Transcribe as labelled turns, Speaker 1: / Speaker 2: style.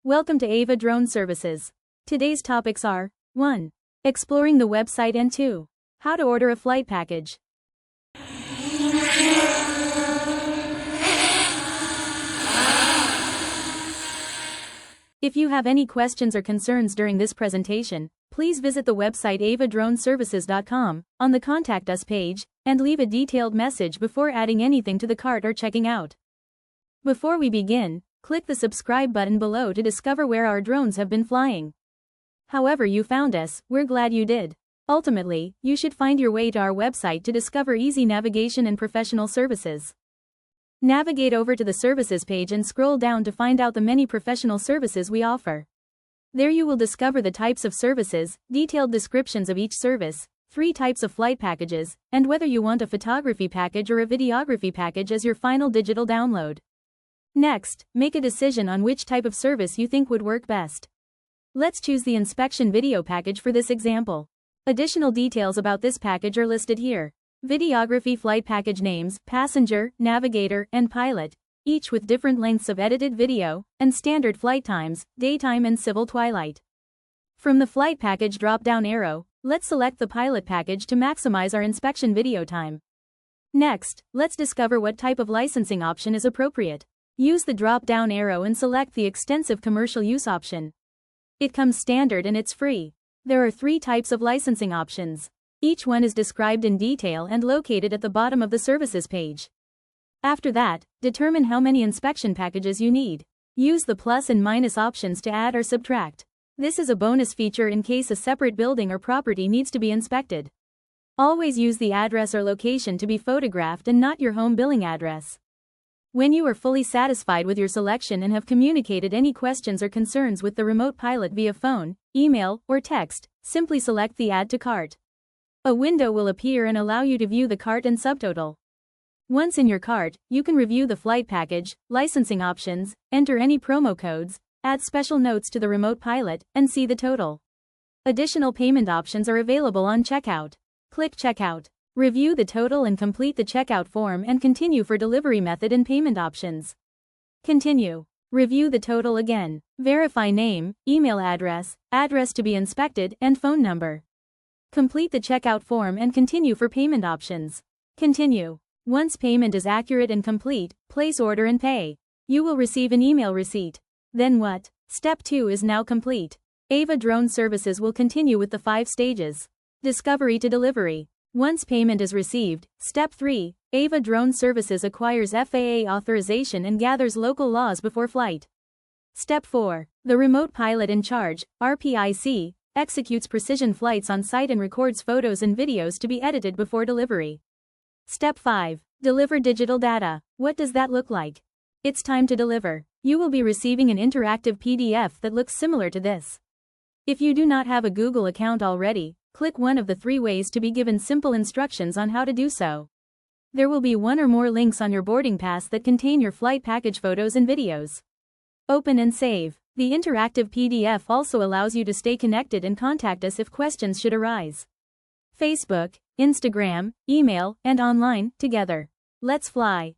Speaker 1: Welcome to AVA Drone Services. Today's topics are 1. Exploring the website and 2. How to order a flight package. If you have any questions or concerns during this presentation, please visit the website avadroneservices.com on the Contact Us page and leave a detailed message before adding anything to the cart or checking out. Before we begin, click the subscribe button below to discover where our drones have been flying. However you found us, we're glad you did. Ultimately, you should find your way to our website to discover easy navigation and professional services. Navigate over to the services page and scroll down to find out the many professional services we offer. There you will discover the types of services, detailed descriptions of each service, 3 types of flight packages, and whether you want a photography package or a videography package as your final digital download. Next, make a decision on which type of service you think would work best. Let's choose the inspection video package for this example. Additional details about this package are listed here. Videography flight package names, passenger, navigator, and pilot, each with different lengths of edited video, and standard flight times, daytime and civil twilight. From the flight package drop-down arrow, let's select the pilot package to maximize our inspection video time. Next, let's discover what type of licensing option is appropriate. Use the drop-down arrow and select the extensive commercial use option. It comes standard and it's free. There are 3 types of licensing options. Each one is described in detail and located at the bottom of the services page. After that, determine how many inspection packages you need. Use the plus and minus options to add or subtract. This is a bonus feature in case a separate building or property needs to be inspected. Always use the address or location to be photographed and not your home billing address. When you are fully satisfied with your selection and have communicated any questions or concerns with the remote pilot via phone, email, or text, simply select the Add to Cart. A window will appear and allow you to view the cart and subtotal. Once in your cart, you can review the flight package, licensing options, enter any promo codes, add special notes to the remote pilot, and see the total. Additional payment options are available on checkout. Click Checkout. Review the total and complete the checkout form and continue for delivery method and payment options. Continue. Review the total again. Verify name, email address, address to be inspected, and phone number. Complete the checkout form and continue for payment options. Continue. Once payment is accurate and complete, place order and pay. You will receive an email receipt. Then what? Step 2 is now complete. AVA Drone Services will continue with the 5 stages. Discovery to delivery. Once payment is received, Step 3, AVA Drone Services acquires FAA authorization and gathers local laws before flight. Step 4, the remote pilot in charge, RPIC, executes precision flights on site and records photos and videos to be edited before delivery. Step 5, deliver digital data. What does that look like? It's time to deliver. You will be receiving an interactive PDF that looks similar to this. If you do not have a Google account already, click one of the 3 ways to be given simple instructions on how to do so. There will be 1 or more links on your boarding pass that contain your flight package photos and videos. Open and save. The interactive PDF also allows you to stay connected and contact us if questions should arise. Facebook, Instagram, email, and online, together. Let's fly.